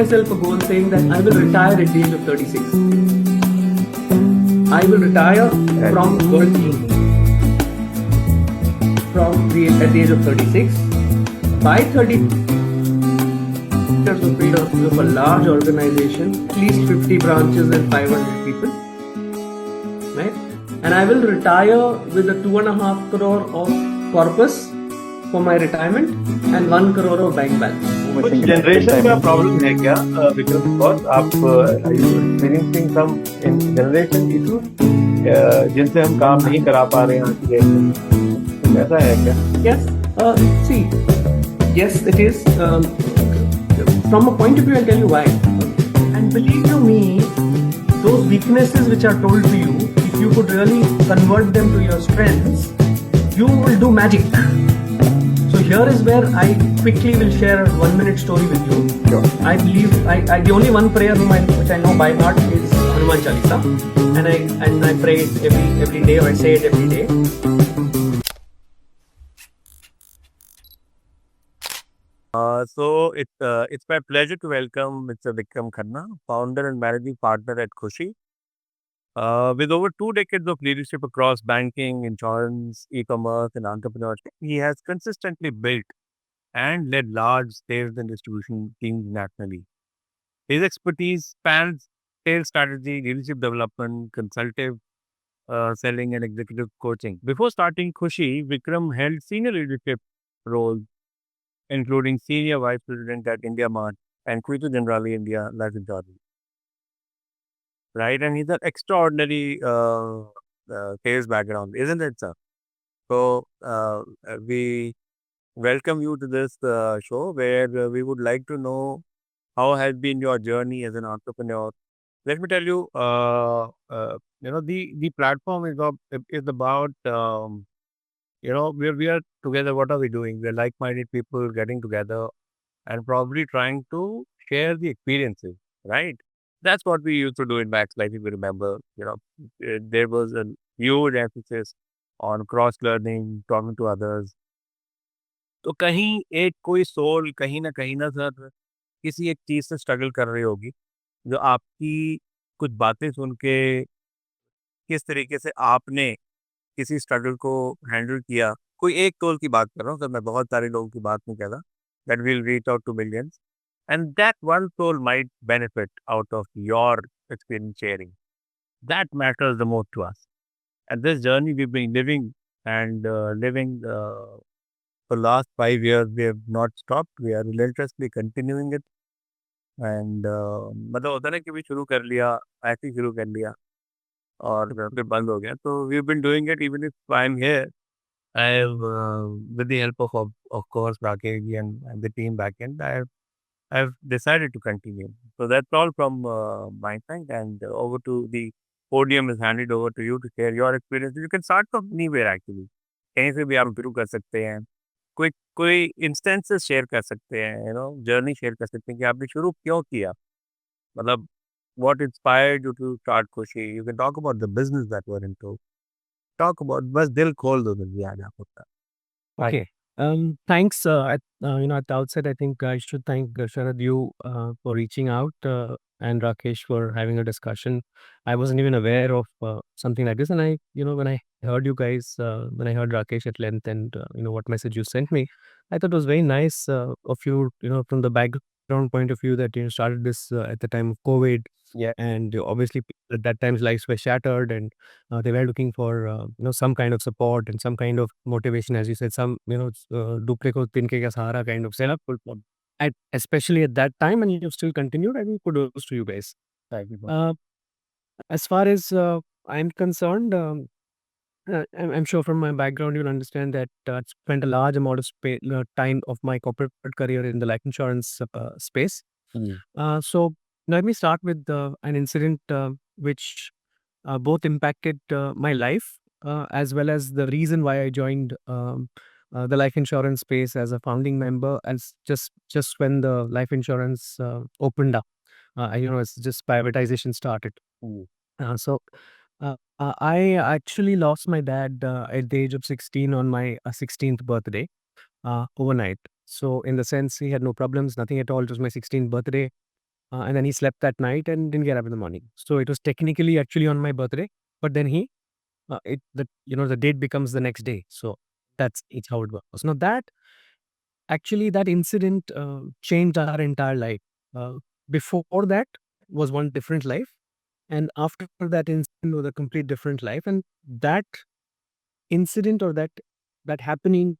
myself a goal saying that I will retire at the age of 36. I will retire from working at the age of 36. By 30 years of a large organization, at least 50 branches and 500 people, right? And I will retire with a 2.5 crore of corpus for my retirement and 1 crore of bank balance. कुछ generation का problem है क्या Vikram? Because आप experiencing some generation issues जिनसे हम काम नहीं करा पा रहे हैं आज के डेट में, ऐसा है क्या? Yes, see, yes, it is. From a point of view, I'll tell you why. And believe you me, those weaknesses which are told to you, if you could really convert them to your strengths, you will do magic. So here is where I quickly will share a 1-minute story with you. Sure. I believe the only one prayer which I know by heart is Hanuman Chalisa, and I pray it every day, or I say it every day. So it's my pleasure to welcome Mr. Vikram Khanna, founder and managing partner at Khushi. With over 2 decades of leadership across banking, insurance, e-commerce, and entrepreneurship, he has consistently built and led large sales and distribution teams nationally. His expertise spans sales strategy, leadership development, consultative selling, and executive coaching. Before starting Khushi, Vikram held senior leadership roles, including Senior Vice President at India Mart and Quito Generali India Life Insurance. Right? And he's an extraordinary sales background, isn't it, sir? So we welcome you to this show where we would like to know how has been your journey as an entrepreneur. Let me tell you, the platform is about where we are together. What are we doing? We're like-minded people getting together and probably trying to share the experiences, right? That's what we used to do in Max Life, if you remember. There was a huge emphasis on cross learning, talking to others. तो कहीं एक कोई soul कहीं ना sir किसी एक चीज से स्ट्रगल कर रही होगी, जो आपकी कुछ बातें सुन के किस तरीके से आपने किसी स्ट्रगल को हैंडल किया। कोई एक सोल की बात कर रहा हूँ सर, मैं बहुत सारे लोगों की बात नहीं कर रहा। That will reach out to millions and that one soul might benefit out of your experience sharing. That matters the most to us. And this journey we've been living and living for last 5 years, we have not stopped. We are relentlessly continuing it. And मतलब होता है ना कि भी शुरू कर लिया, ऐसे ही शुरू कर लिया और फिर बंद हो गया। तो we've been doing it even if I'm here. I have, with the help of course, Rakesh and the team backend, I've decided to continue. So that's all from my side, and over to the podium is handed over to you to share your experience. You can start from anywhere actually. कहीं से भी आप शुरू कर सकते हैं। कोई कोई इंस्टेंसेस शेयर कर सकते हैं, जर्नी शेयर कर सकते हैं कि आपने शुरू क्यों किया। मतलब what inspired you to start Khushi? You can talk about the business that we're into. Talk about बस दिल खोल दो दिल आज आप होता। Okay. Thanks. At the outset, I think I should thank Sharad you for reaching out and Rakesh for having a discussion. I wasn't even aware of something like this, and when I heard you guys, when I heard Rakesh at length, and what message you sent me, I thought it was very nice of you, from the background point of view that you started this at the time of COVID. Yeah. And obviously, at that time's lives were shattered, and they were looking for some kind of support and some kind of motivation, as you said, some dupre ko tinke ka sahara kind of setup. Especially at that time, and you've still continued. I think kudos to you guys. Thank you. As far as I'm concerned, I'm sure from my background you'll understand that I spent a large amount of time of my corporate career in the life insurance space. So let me start with an incident which both impacted my life as well as the reason why I joined the life insurance space as a founding member. As just when the life insurance opened up, it's just privatization started. So I actually lost my dad at the age of 16 on my 16th birthday overnight. So in the sense, he had no problems, nothing at all. It was my 16th birthday. and then he slept that night and didn't get up in the morning. So it was technically actually on my birthday, but then the date becomes the next day. So it's how it works. Now that incident changed our entire life. Uh, Before that was one different life, and after that incident was a complete different life. And that incident or that happening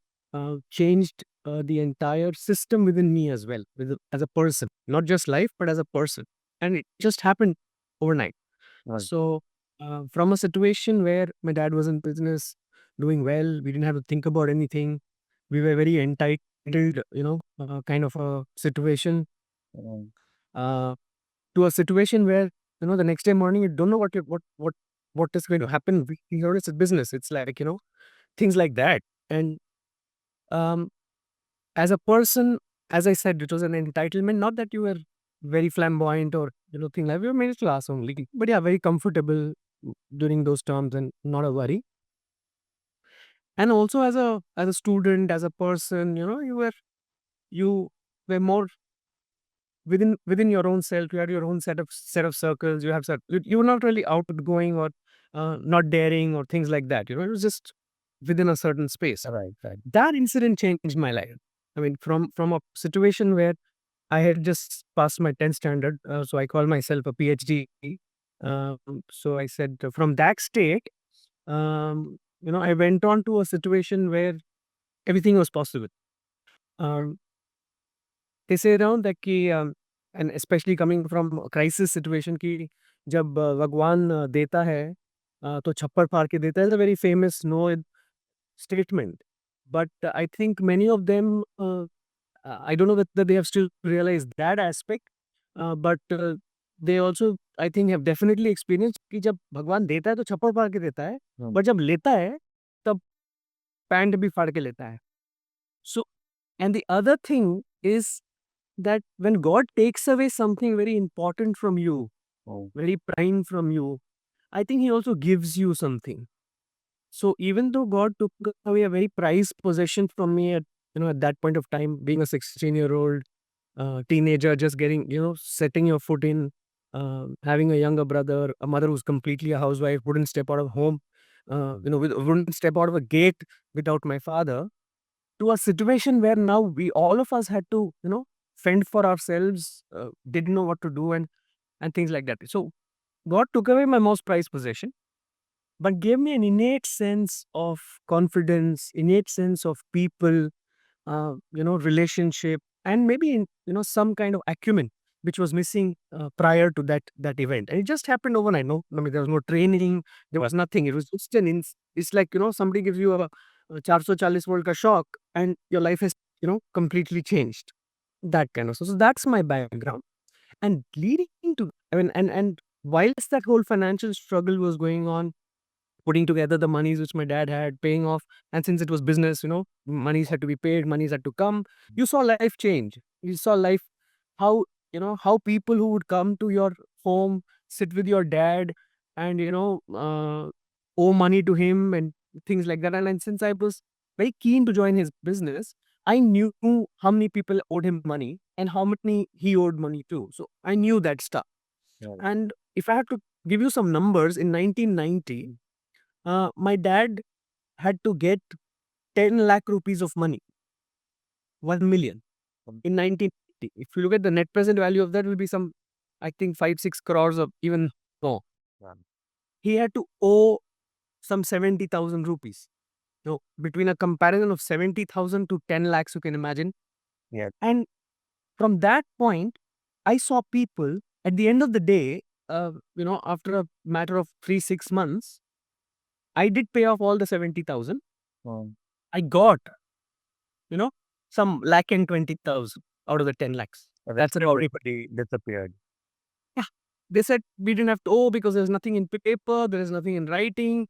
changed the entire system within me as well, as a person, not just life, but as a person. And it just happened overnight. Right. So from a situation where my dad was in business, doing well, we didn't have to think about anything. We were very entitled, kind of a situation, Um, uh, to a situation where the next day morning you don't know what is going to happen. We know it's a business. It's like things like that. And um, as a person, as I said, it was an entitlement. Not that you were very flamboyant or thing like we were middle class only, but yeah, very comfortable during those terms and not a worry. And also as a student, as a person, you were more within your own self. You had your own set of circles. You were not really outgoing or not daring or things like that. It was just within a certain space. right, right. That incident changed my life. I mean, from a situation where I had just passed my 10th standard, so I call myself a PhD. So I said, from that state, I went on to a situation where everything was possible. Um, they say around that कि and especially coming from a crisis situation कि जब भगवान देता है तो छप्पर फाड़ के देता है. It's a very famous statement. But I think many of them, I don't know whether they have still realized that aspect, but they also, I think, have definitely experienced कि जब भगवान देता है तो छप्पर फाड़ के देता है, Hmm. but जब लेता है तब पैंट भी फाड़ के लेता है. So, and the other thing is that when God takes away something very important from you, Oh, very prime from you, I think He also gives you something. So even though God took away a very prized possession from me at that point of time, being a 16-year-old teenager, just getting setting your foot in, having a younger brother, a mother who's completely a housewife, wouldn't step out of home, wouldn't step out of a gate without my father, to a situation where now we all of us had to fend for ourselves, didn't know what to do, and things like that. So God took away my most prized possession, but gave me an innate sense of confidence, innate sense of people, relationship, and maybe some kind of acumen which was missing prior to that event. And it just happened overnight. No, I mean, there was no training, there was nothing. It was just it's like somebody gives you a 440 volt ka shock, and your life has completely changed. That kind of so that's my background. And leading to, I mean, and whilst that whole financial struggle was going on, putting together the monies which my dad had, paying off. And since it was business, monies had to be paid, monies had to come. You saw life change. You saw life, how, how people who would come to your home, sit with your dad and, owe money to him and things like that. And since I was very keen to join his business, I knew how many people owed him money and how many he owed money to. So I knew that stuff. yeah. And if I have to give you some numbers, in 1990, my dad had to get 10 lakh rupees of money, 1 million in 1980. If you look at the net present value of that, will be some, I think, 5-6 crores or even more. Yeah. He had to owe some 70,000 rupees. Between a comparison of 70,000 to 10 lakhs, you can imagine. Yeah. And from that point, I saw people at the end of the day, after a matter of 3-6 months, I did pay off all the 70,000. Um, I got, some lakh and 20,000 out of the 10 lakhs. That's about it. everybody disappeared. Yeah. They said we didn't have to owe because there's nothing in paper, there is nothing in writing.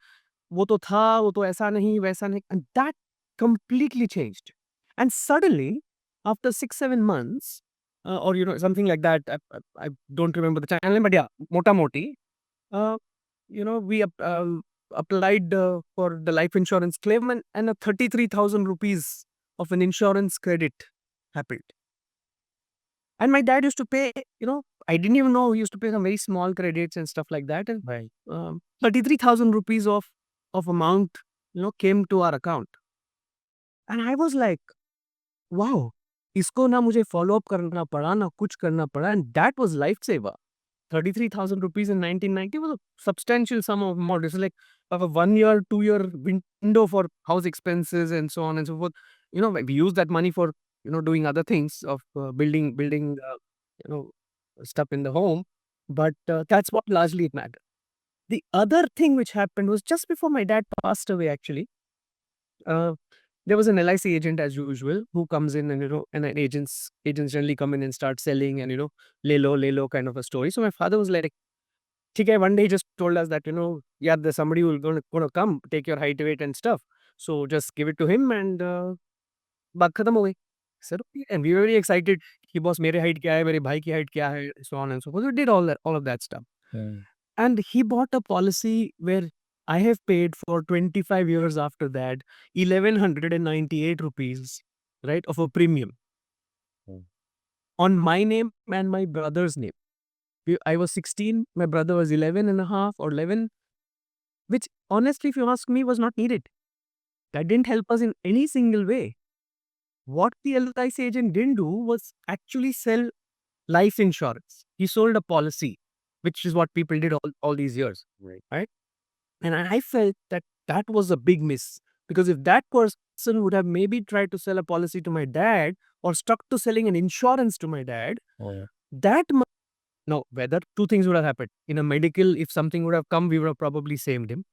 वो तो था, वो तो ऐसा नहीं, वैसा नहीं. And that completely changed. And suddenly, after 6-7 months, or something like that, I don't remember the timeline, but yeah, mota moti, we applied for the life insurance claim, and a 33,000 rupees of an insurance credit happened. And my dad used to pay, I didn't even know we used to pay some very small credits and stuff like that. And Right. 33,000 rupees of amount, came to our account. And I was like, wow, इसको ना मुझे follow up करना पड़ा, ना कुछ करना पड़ा. And that was lifesaver. 33,000 rupees in 1990 was a substantial sum of amount. It's like of a 1 year, 2 year window for house expenses and so on and so forth. We use that money for, doing other things of building, you know, stuff in the home. But that's what largely it mattered. The other thing which happened was just before my dad passed away, actually. Uh, there was an LIC agent as usual who comes in and and then agents generally come in and start selling and lay low kind of a story. So my father was like, "Okay," one day he just told us that yeah, there's somebody who's gonna come take your height, weight and stuff. So just give it to him and बात खत्म हो गई. I said okay, and we were very excited. कि boss मेरे height क्या है, मेरे भाई की height क्या है, so on and so forth. We did all of that stuff. Mm. And he bought a policy where I have paid for 25 years after that 1198 rupees, right, of a premium Mm. on my name and my brother's name. I was 16, my brother was 11 and a half or 11, which honestly, if you ask me, was not needed. That didn't help us in any single way. What the LIC agent didn't do was actually sell life insurance. He sold a policy, which is what people did all these years. Right. And I felt that that was a big miss because if that person would have maybe tried to sell a policy to my dad or stuck to selling an insurance to my dad, Oh, that now whether two things would have happened. In a medical, if something would have come, we would have probably saved him,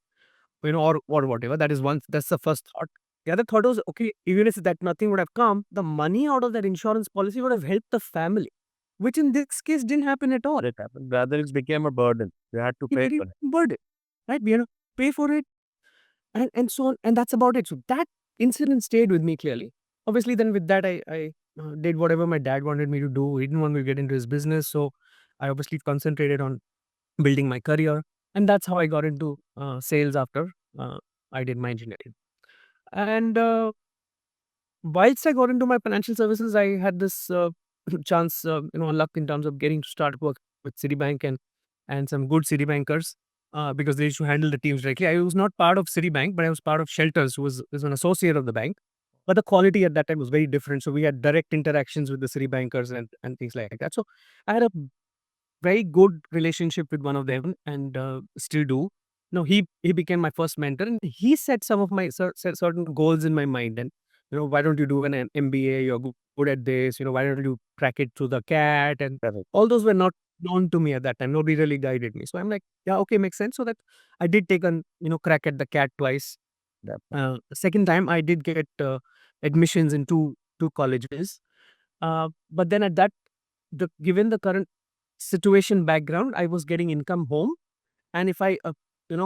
or whatever. That is one. That's the first thought. The other thought was okay, even if that nothing would have come, the money out of that insurance policy would have helped the family, which in this case didn't happen at all. it happened. Rather, it became a burden. You had to It pay very for it. burden, right? We had to pay for it and so on, and that's about it. So that incident stayed with me clearly. Obviously, then with that, I did whatever my dad wanted me to do. He didn't want me to get into his business, so I obviously concentrated on building my career, and that's how I got into sales after I did my engineering. And whilst I got into my financial services, I had this chance, luck in terms of getting to start work with Citibank and some good Citibankers because they used to handle the teams directly. I was not part of Citibank, but I was part of Shelters, who was an associate of the bank. But the quality at that time was very different. So we had direct interactions with the Citibankers and things like that. So I had a very good relationship with one of them and still do. No, he became my first mentor and he set some of my set certain goals in my mind. And why don't you do an MBA? You're good at this. Why don't you crack it through the CAT? And Correct. all those were not known to me at that time. Nobody really guided me. So I'm like, yeah, okay, makes sense. So that I did take an crack at the CAT twice. That- Second time I did get admissions in two colleges. But then at that, given the current situation background, I was getting income home, and if I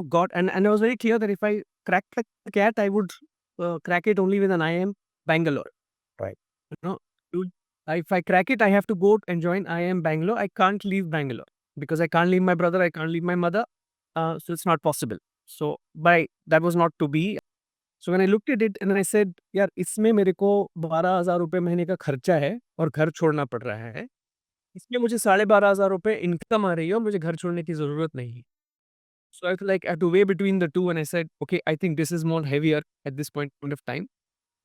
got and I was very clear that if I crack the CAT, I would crack it only with an IIM Bangalore. Right. You if I crack it, I have to go and join IIM Bangalore. I can't leave Bangalore because I can't leave my brother. I can't leave my mother. So it's not possible. So that was not to be. So when I looked at it and I said, यार इसमें मेरे को 12,000 रुपए महीने का खर्चा है और घर छोड़ना पड़ रहा है. इसमें मुझे 12,500 रुपए इनकम आ रही है और मुझे घर छोड़ने की ज़रूरत नहीं है. So I feel like I had to weigh between the two and I said, okay, I think this is more heavier at this point of time.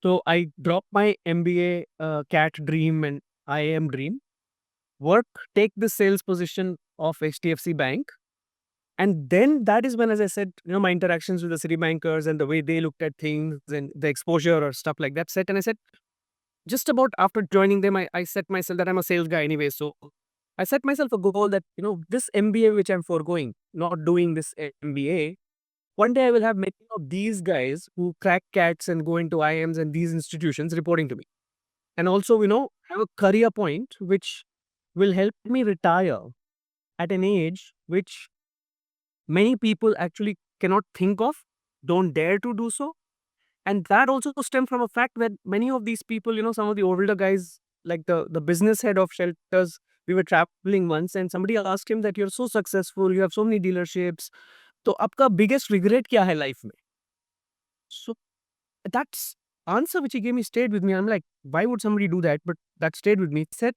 So I dropped my MBA CAT dream and IAM dream, take the sales position of HDFC Bank. And then that is when, as I said, my interactions with the Citibankers and the way they looked at things and the exposure or stuff like that set. And I said, just about after joining them, I set myself that I'm a sales guy anyway. So I set myself a goal that, this MBA which I'm foregoing, not doing this MBA, one day I will have many of these guys who crack CATs and go into IIMs and these institutions reporting to me. And also, have a career point which will help me retire at an age which many people actually cannot think of, don't dare to do so. And that also stemmed from a fact that many of these people, some of the older guys, like the business head of Shelters, we were traveling once and somebody asked him that you're so successful, you have so many dealerships. So, आपका biggest regret क्या है life में? So, that's answer which he gave me stayed with me. I'm like, why would somebody do that? But that stayed with me. He said,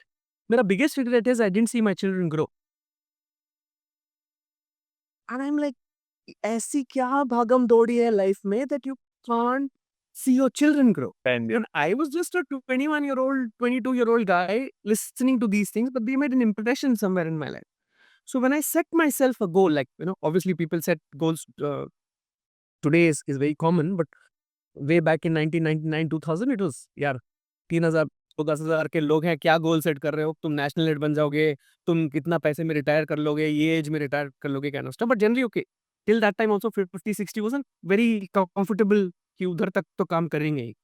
मेरा biggest regret is I didn't see my children grow. And I'm like, ऐसी क्या भागम दौड़ी है life में that you can't see your children grow. And And I was just a 21-year-old, 22-year-old guy listening to these things, but they made an impression somewhere in my life. So when I set myself a goal, like, obviously people set goals today is very common, but way back in 1999, 2000, it was, यार 3,000 तो 10,000 के लोग हैं, क्या goal set कर रहे हो? तुम नेशनल हेड बन जाओगे, तुम कितना पैसे में रिटायर कर लोगे, ये एज में रिटायर कर लोगे, kind of stuff. But generally, okay. Till that time also 50, 60 wasn't very comfortable कि उधर तक तो काम करेंगे ही.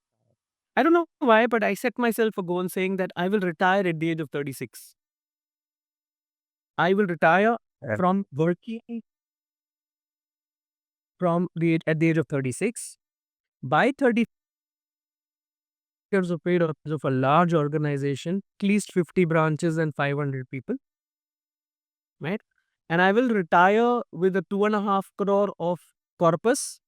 I don't know why, but I set myself a goal saying that I will retire at the age of 36. I will retire Yeah. from working at the age of 36. By 30 years of age of a large organization, at least 50 branches and 500 people, right? And I will retire with a 2.5 crore of corpus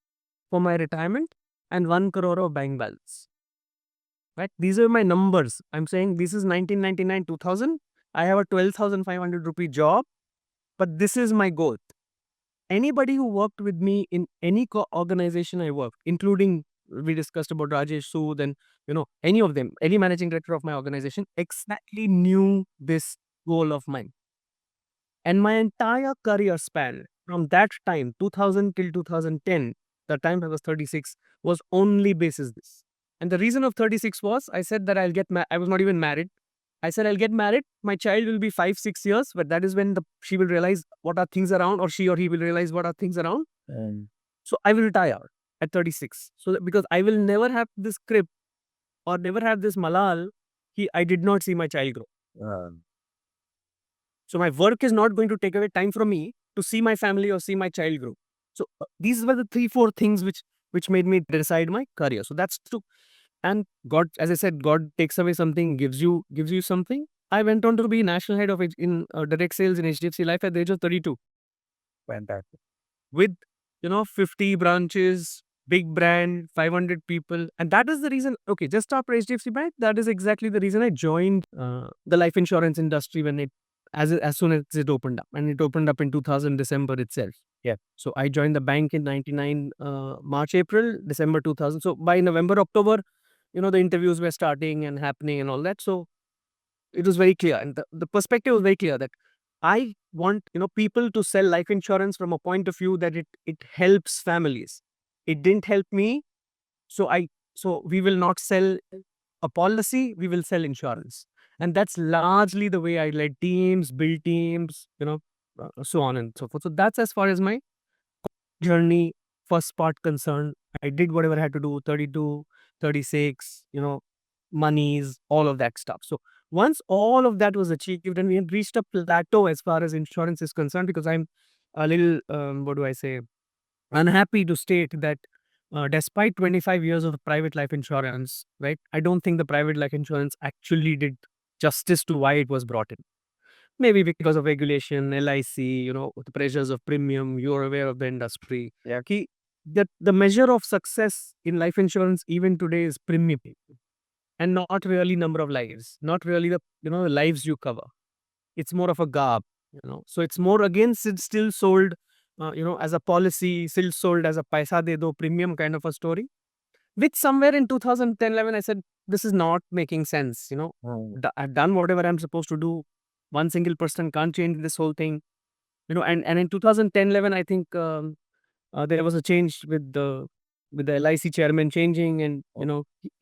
for my retirement and 1 crore of bank balance. Right? These are my numbers. I'm saying this is 1999, 2000. I have a 12,500 rupee job, but this is my goal. Anybody who worked with me in any organization I worked, including we discussed about Rajesh Sood and any of them, any managing director of my organization, exactly knew this goal of mine. And my entire career span from that time, 2000 till 2010, the time I was 36, was only basis this. And the reason of 36 was I said that I'll get married. I was not even married. I said I'll get married. My child will be 5-6 years, but that is when she will realize what are things around, or she or he will realize what are things around. and So I will retire at 36. So because I will never have this crib or never have this malal, I did not see my child grow. uh, So my work is not going to take away time from me to see my family or see my child grow. So these were the 3-4 things which made me decide my career. So that's true. And God, as I said, God takes away something, gives you something. I went on to be national head of in direct sales in HDFC Life at the age of 32 fantastic. with 50 branches, big brand, 500 people. And that is the reason, okay, just after HDFC Bank, that is exactly the reason I joined the life insurance industry when as soon as it opened up. And it opened up in 2000 December itself. Yeah. So I joined the bank in 99 March, April, December 2000. So by November, October, the interviews were starting and happening and all that. So it was very clear. And the perspective was very clear that I want, people to sell life insurance from a point of view that it helps families. It didn't help me. So we will not sell a policy, we will sell insurance. And that's largely the way I led teams, build teams, so on and so forth. So that's as far as my journey first part concerned. I did whatever I had to do, 32, 36, monies, all of that stuff. So once all of that was achieved and we had reached a plateau as far as insurance is concerned, because I'm a little, what do I say, unhappy to state that despite 25 years of private life insurance, right, I don't think the private life insurance actually did justice to why it was brought in. Maybe because of regulation, LIC, the pressures of premium, you're aware of the industry. Yeah. That the measure of success in life insurance even today is premium and not really number of lives, not really the the lives you cover. It's more of a garb, So it's more against it's still sold, as a policy, still sold as a paisa de do premium kind of a story. Which somewhere in 2010-11, I said, this is not making sense, I've done whatever I'm supposed to do. One single person can't change this whole thing, and in 2010-11, I think there was a change with the LIC chairman changing and,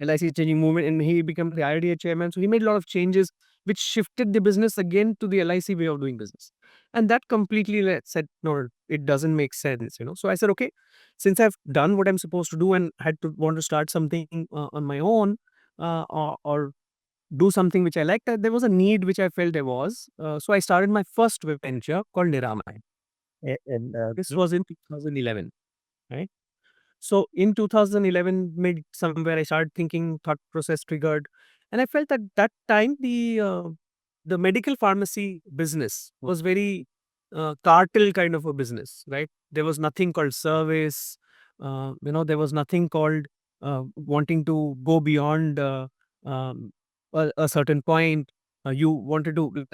LIC changing movement, and he became the IRDA chairman. So he made a lot of changes which shifted the business again to the LIC way of doing business. And that completely said, no, it doesn't make sense, So I said, okay, since I've done what I'm supposed to do and want to start something on my own, or do something which I liked, there was a need which I felt there was. So I started my first venture called Niramay. And This was in 2011, right? So in 2011, mid somewhere, I started thinking, thought process triggered, and I felt at that time the medical pharmacy business was very cartel kind of a business, right? There was nothing called service, there was nothing called wanting to go beyond a certain point. you wanted to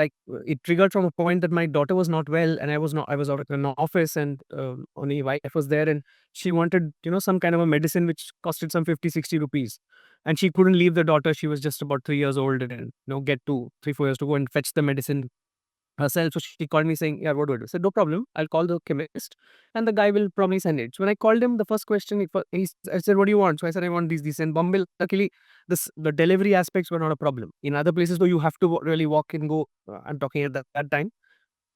it triggered from a point that my daughter was not well, and I was out in an office, and only wife was there, and she wanted some kind of a medicine which costed some 50-60 rupees, and she couldn't leave the daughter. She was just about 3 years old, and get to 3-4 years to go and fetch the medicine herself. So she called me saying, yeah, what do I do? I said, no problem, I'll call the chemist and the guy will probably send it. So when I called him, the first question I said, what do you want? So I said, I want these. And Bombay, luckily, the delivery aspects were not a problem. In other places, though, you have to really walk and go. I'm talking at that time.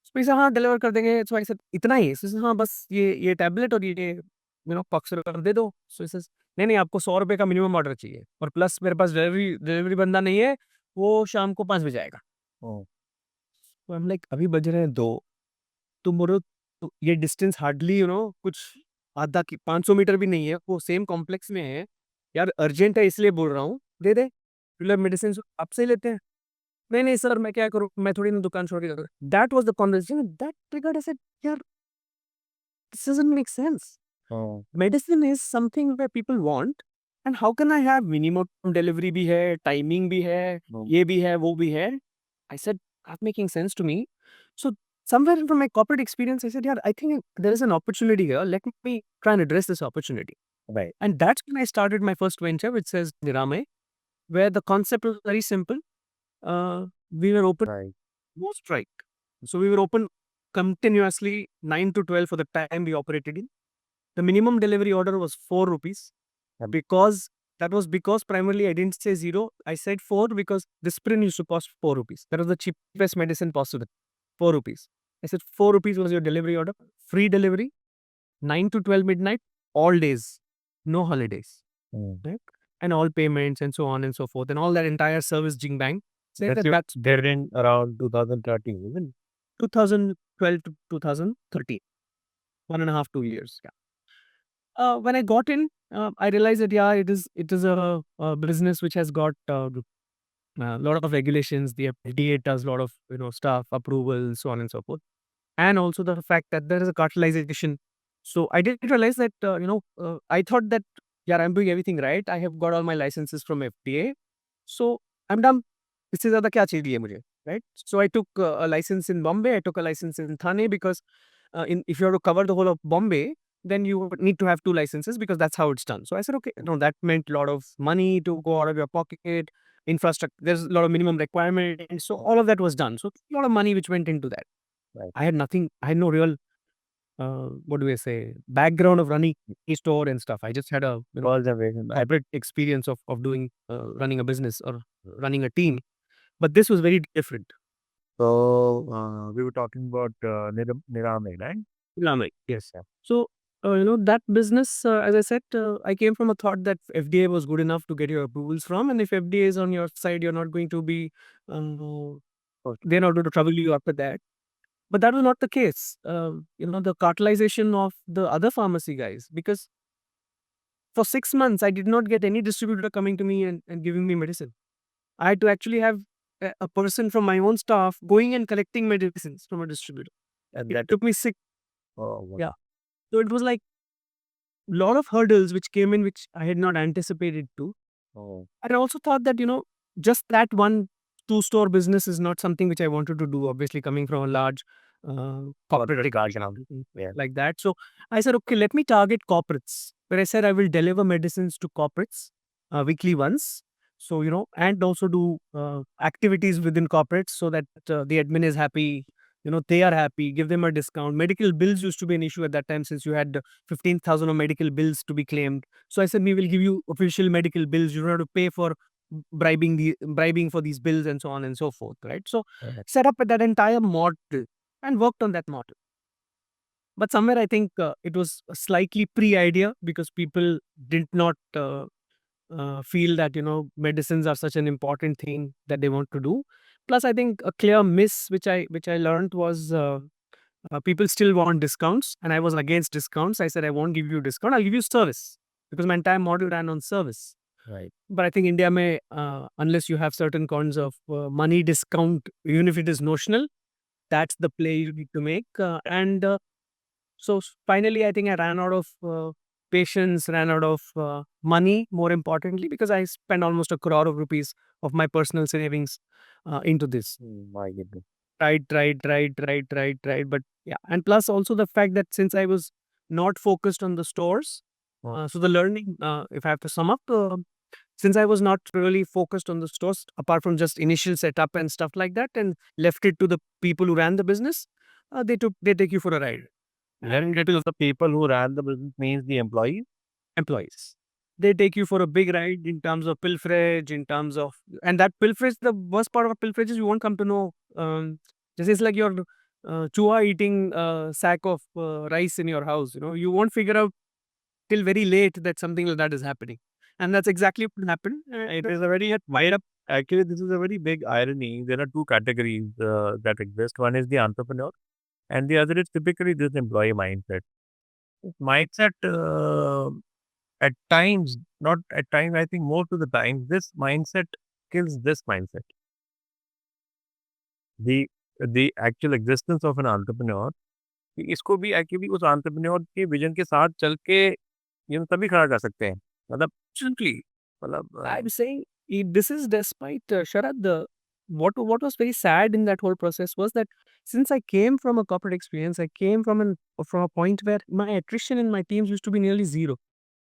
So he said, हाँ deliver कर देंगे. So I said, इतना ही? So he said, हाँ बस ये tablet और ये पक्स कर दे दो. So he says, नहीं आपको 100 रुपए का मिनिमम ऑर्डर चाहिए और प्लस मेरे पास डिलीवरी बंदा नहीं है, वो शाम को 5 बजे आएगा. तो आई एम लाइक अभी बज रहे हैं 2, तुम बोलो तो ये डिस्टेंस हार्डली कुछ आधा की 500 मीटर भी नहीं है, वो सेम कॉम्प्लेक्स में है यार, अर्जेंट है इसलिए बोल रहा हूँ, दे दे मेडिसिन आपसे ही लेते हैं. नहीं सर, मैं क्या करूँ, मैं थोड़ी ना दुकान छोड़ के करूँ. That was the conversation that triggered. I said यार, this doesn't make sense. Medicine is something where people want, and how can I have minimum delivery भी है, टाइमिंग भी है, ये भी है, वो भी है. I said, not making sense to me. So somewhere from my corporate experience, I said, yeah, I think there is an opportunity here. Let me try and address this opportunity. Right. And that's when I started my first venture, which says Nirame, where the concept was very simple. We were open, Right. no strike. So we were open continuously 9 to 12 for the time we operated in. The minimum delivery order was 4 rupees. Because that was because primarily I didn't say 0. I said 4 because Disprin used to cost 4 rupees. That was the cheapest medicine possible. 4 rupees. I said 4 rupees was your delivery order. Free delivery. 9 to 12 midnight. All days. No holidays. Right? And all payments and so on and so forth. And all that entire service jing bang. Say that's They're in around 2013, isn't it? 2012 to 2013. 1.5, 2 years. Yeah. When I got in, I realized that it is a business which has got a lot of regulations. The FDA does a lot of stuff, approvals, so on and so forth, and also the fact that there is a cartelization. So I did realize that I thought that I'm doing everything right. I have got all my licenses from FDA, so I'm done. इससे ज़्यादा क्या चाहिए मुझे, right? So I took a license in Bombay. I took a license in Thane because if you have to cover the whole of Bombay, then you would need to have 2 licenses because that's how it's done. So I said, okay, no, that meant a lot of money to go out of your pocket, infrastructure. There's a lot of minimum requirements. So all of that was done. So a lot of money which went into that. Right. I had nothing. I had no real, what do I say, background of running a store and stuff. I just had a hybrid experience of doing running a business or running a team. But this was very different. So we were talking about Nirame, right? Nirame, yes. Yeah. So, that business, as I said, I came from a thought that FDA was good enough to get your approvals from. And if FDA is on your side, you're not going to be, they're not going to trouble you after that. But that was not the case. The cartelization of the other pharmacy guys, because for 6 months, I did not get any distributor coming to me and giving me medicine. I had to actually have a person from my own staff going and collecting medicines from a distributor. And It that took me 6. wow. Yeah. So it was like a lot of hurdles which came in, which I had not anticipated to. Oh. And I also thought that, just that 1-2 store business is not something which I wanted to do, obviously coming from a large corporate like that. So I said, okay, let me target corporates. Where I said I will deliver medicines to corporates weekly once. So, and also do activities within corporates so that the admin is happy, they are happy, give them a discount. Medical bills used to be an issue at that time since you had 15,000 of medical bills to be claimed. So I said, we will give you official medical bills. You don't have to pay for bribing for these bills and so on and so forth, right? So set up that entire model and worked on that model. But somewhere I think it was a slightly pre-idea because people did not feel that medicines are such an important thing that they want to do. Plus, I think a clear miss which I learned was people still want discounts, and I was against discounts. I said I won't give you discount. I'll give you service because my entire model ran on service. Right. But I think India may, unless you have certain kinds of money discount, even if it is notional, that's the play you need to make. So finally, I think I ran out of patience, ran out of money, more importantly, because I spent almost 1 crore of rupees of my personal savings into this. My goodness. Tried. But yeah, and plus also the fact that since I was not focused on the stores, Oh. so the learning, if I have to sum up, since I was not really focused on the stores, apart from just initial setup and stuff like that, and left it to the people who ran the business, they take you for a ride. Letting it is the people who ran the business means the employees. Employees. They take you for a big ride in terms of pilferage, in terms of, and that pilferage, the worst part of pilferage is you won't come to know. Just it's like your chua eating a sack of rice in your house. You won't figure out till very late that something like that is happening, and that's exactly what happened. It is a very wide up. Actually, this is a very big irony. There are two categories that exist. One is the entrepreneur, and the other is typically this employee mindset. Mindset, at times, not at times, I think most of the time, this mindset kills this mindset. The the actual existence of an entrepreneur, कि इसको भी actually उस entrepreneur के vision के साथ चल के तभी खड़ा कर सकते हैं। मतलब simply मतलब I'm saying this is despite Sharad. What was very sad in that whole process was that since I came from a corporate experience, I came from a point where my attrition in my teams used to be nearly zero.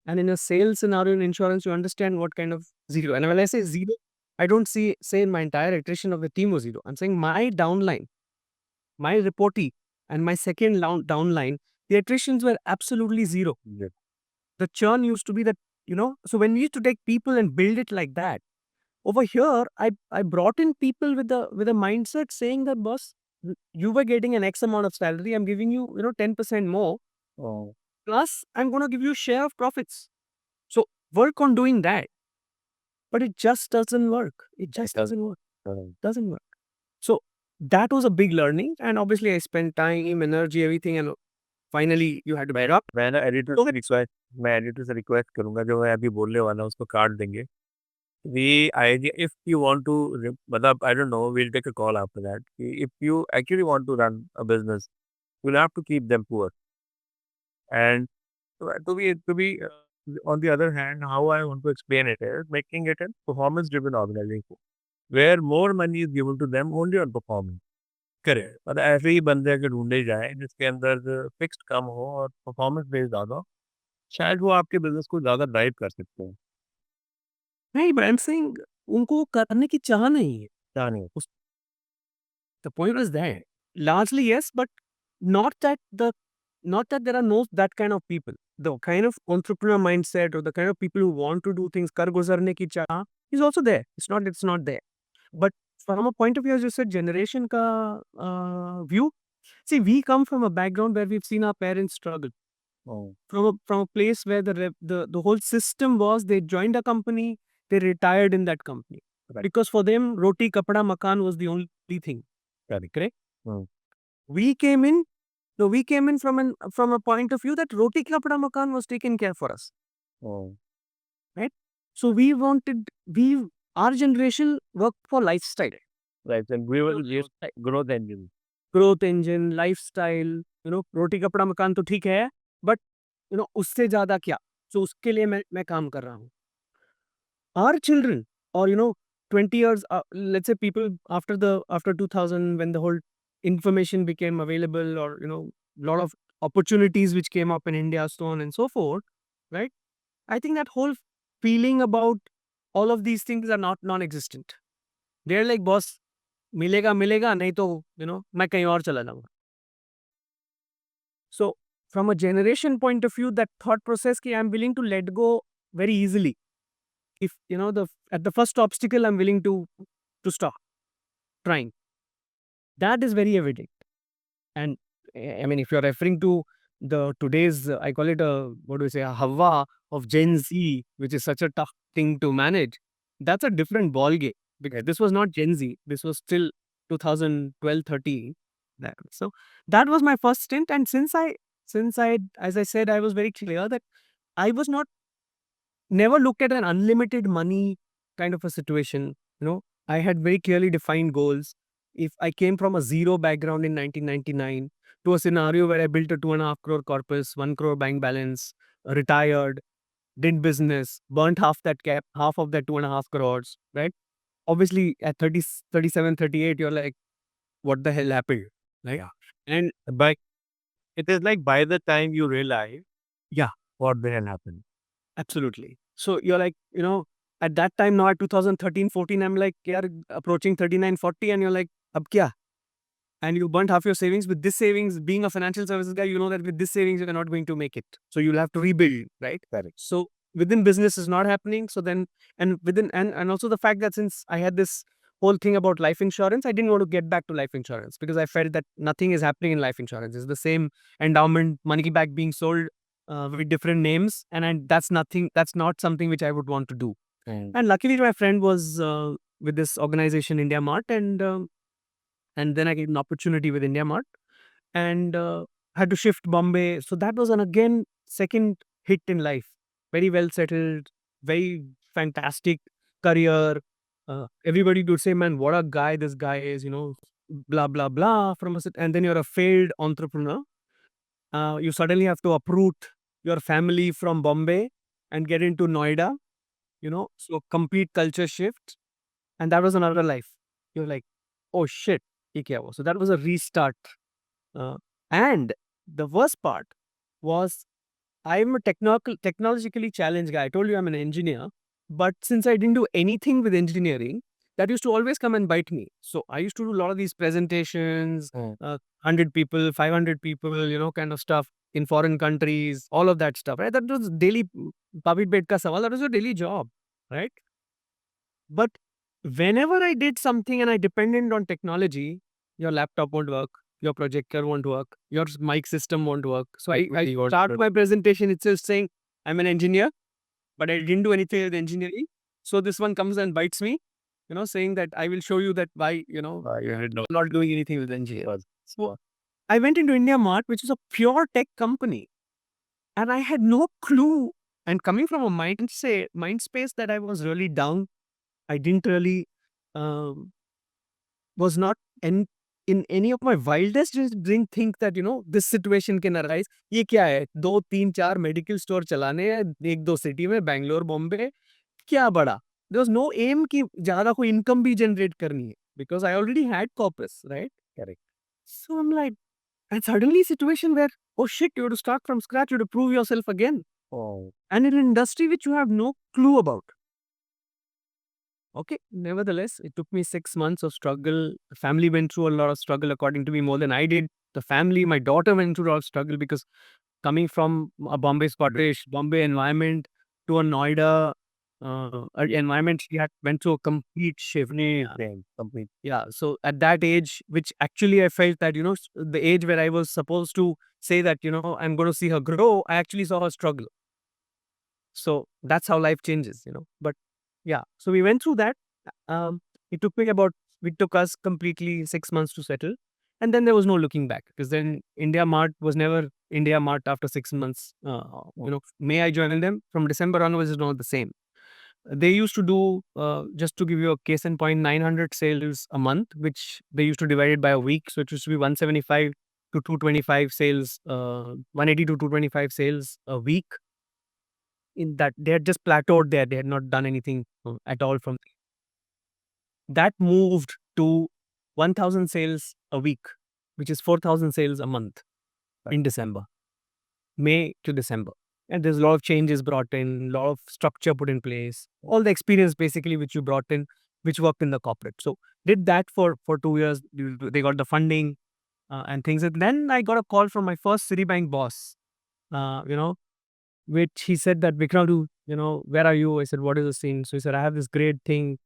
And in a sales scenario in insurance, you understand what kind of zero. And when I say zero, I don't say in my entire attrition of the team was zero. I'm saying my downline, my reportee, and my second downline, the attritions were absolutely zero. yeah, The churn used to be that, so when we used to take people and build it like that, over here, I brought in people with a mindset saying that, boss, you were getting an X amount of salary, I'm giving you, 10% more, oh, plus I'm going to give you share of profits. So work on doing that. But it just doesn't work. It just doesn't work. Doesn't work. So that was a big learning. And obviously I spent time, energy, everything, and finally you had to bear up. मैं ना editor से request करूंगा जो मैं अभी बोलने वाला हूँ उसको काट देंगे the idea if you want to मतलब I don't know we'll take a call after that if you actually want to run a business you'll have to keep them poor and to be on the other hand how I want to explain it is making it a performance driven organization where more money is given to them only on performance करें मतलब ऐसे ही बंदे अगर ढूंढे जाए जिसके अंदर fixed कम हो और परफॉर्मेंस बेस्ड ज़्यादा हो शायद वो आपके बिजनेस को ज़्यादा ड्राइव कर सकते हैं Hey, but I'm saying उनको करने की चाह नहीं है. क्या नहीं The point was there. Largely, yes, but not that there are no that kind of people. The kind of entrepreneur mindset or the kind of people who want to do things, kar guzarne ki chaah is also there. It's not there. But from a point of view, as you said, generation ka view. See, we come from a background where we've seen our parents struggle. oh, From a place where the whole system was they joined a company, they retired in that company. Right. Because for them, roti, kapda, makan was the only thing. Correct? Hmm. We came in from a point of view that roti, kapda, makan was taken care for us. oh, So our generation worked for lifestyle. right and we will use Right. growth engine Growth engine, lifestyle, roti, kapda, makan तो ठीक है, but उससे ज़्यादा क्या? So उसके लिए मैं काम कर रहा हूँ. Our children or 20 years let's say people after 2000 when the whole information became available or lot of opportunities which came up in India, so on and so forth, right? I think that whole feeling about all of these things are not non-existent. They're like, boss, मिलेगा मिलेगा नहीं तो मैं कहीं और चला जाऊंगा. So from a generation point of view, that thought process ki I'm willing to let go very easily. If at the first obstacle I'm willing to stop trying. That is very evident. And I mean, if you're referring to the today's, I call it a Hawa of Gen Z, which is such a tough thing to manage, that's a different ball game. Because this was not Gen Z, this was still 2012, 13. So that was my first stint. And since I, as I said, I was very clear that I was never looked at an unlimited money kind of a situation. I had very clearly defined goals. If I came from a zero background in 1999 to a scenario where I built a 2.5 crore corpus, 1 crore bank balance, retired, did business, burnt half that cap, half of that 2.5 crores, right? Obviously, at 30, 37, 38, you're like, what the hell happened? Right? Yeah. And by it is like by the time you realize, Yeah. what the hell happened. Absolutely. So you're like, at that time now at 2013, 14, I'm like, yeah, approaching 39, 40, and you're like, ab kya? And you burnt half your savings. With this savings, being a financial services guy, you know that with this savings, you're not going to make it. So you'll have to rebuild, right? Correct. So within business is not happening. So then, and within, and also the fact that since I had this whole thing about life insurance, I didn't want to get back to life insurance because I felt that nothing is happening in life insurance. It's the same endowment money back being sold with different names. And that's nothing, that's not something which I would want to do. And And luckily, my friend was with this organization, India Mart, and then I get an opportunity with India Mart and had to shift Bombay. So that was an again second hit in life. Very well settled, very fantastic career. Everybody would say, "Man, what a guy this guy is," blah blah blah. And then you're a failed entrepreneur. You suddenly have to uproot your family from Bombay and get into Noida. So complete culture shift, and that was another life. You're like, oh shit, ye kya hua? So that was a restart. Uh, and the worst part was I'm a technologically challenged guy. I told you I'm an engineer, but since I didn't do anything with engineering, that used to always come and bite me. So I used to do a lot of these presentations, 100 people, 500 people, kind of stuff in foreign countries, all of that stuff, right? That was daily, Papit Bed ka sawal, that was your daily job, right? But whenever I did something and I depended on technology, your laptop won't work, your projector won't work, your mic system won't work. So I start my presentation itself saying, I'm an engineer, but I didn't do anything with engineering. So this one comes and bites me, saying that I will show you that why, you had no not doing anything with engineering. was So I went into India Mart, which is a pure tech company, and I had no clue. And coming from a mind space that I was really down, I didn't really was not in any of my wildest dreams didn't think that this situation can arise. ये क्या है 2 3 4 medical store चलाने हैं 1 2 city में बैंगलोर बॉम्बे क्या बड़ा there was no aim कि ज्यादा कोई इनकम भी जनरेट करनी है because I already had corpus, right? correct. So I'm like, and suddenly situation where, oh shit, you have to start from scratch, you have to prove yourself again, Oh, and in an industry which you have no clue about. Okay, nevertheless, it took me 6 months of struggle. The family went through a lot of struggle, according to me, more than I did. The family, my daughter went through a lot of struggle because coming from a Bombay Scottish, Bombay environment to a Noida environment, she had went through a complete shift. same, complete. Yeah, so at that age, which actually I felt that, the age where I was supposed to say that, I'm going to see her grow, I actually saw her struggle. So that's how life changes. But yeah, so we went through that. Um, it took us completely 6 months to settle. And then there was no looking back because then India Mart was never India Mart after 6 months. May I join them? From December onwards is not the same. They used to do, just to give you a case in point, 900 sales a month, which they used to divide it by a week. So it used to be 175 to 225 sales, 180 to 225 sales a week. In that, they had just plateaued there. They had not done anything at all from that. Moved to 1,000 sales a week, which is 4,000 sales a month in December, May to December. And there's a lot of changes brought in, a lot of structure put in place, all the experience basically which you brought in, which worked in the corporate. So did that for 2 years. They got the funding and things. And then I got a call from my first Citibank boss, which he said that, Vikram, where are you? I said, what is the scene? So he said, I have this great thing,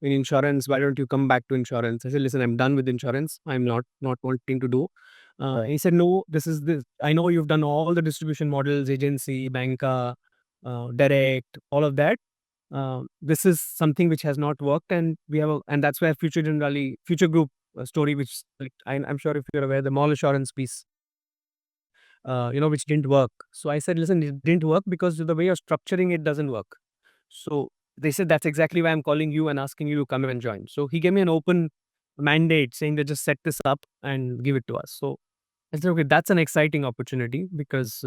in insurance. Why don't you come back to insurance? I said, listen, I'm done with insurance. I'm not wanting to do. He said, no, this is this. I know you've done all the distribution models, agency, banca, direct, all of that. This is something which has not worked, and and that's where Future Group story, which like, I'm sure if you're aware, the mall assurance piece, which didn't work. So I said, listen, it didn't work because the way you're structuring it doesn't work. So they said, that's exactly why I'm calling you and asking you to come and join. So he gave me an open mandate saying that just set this up and give it to us. So I said, okay, that's an exciting opportunity because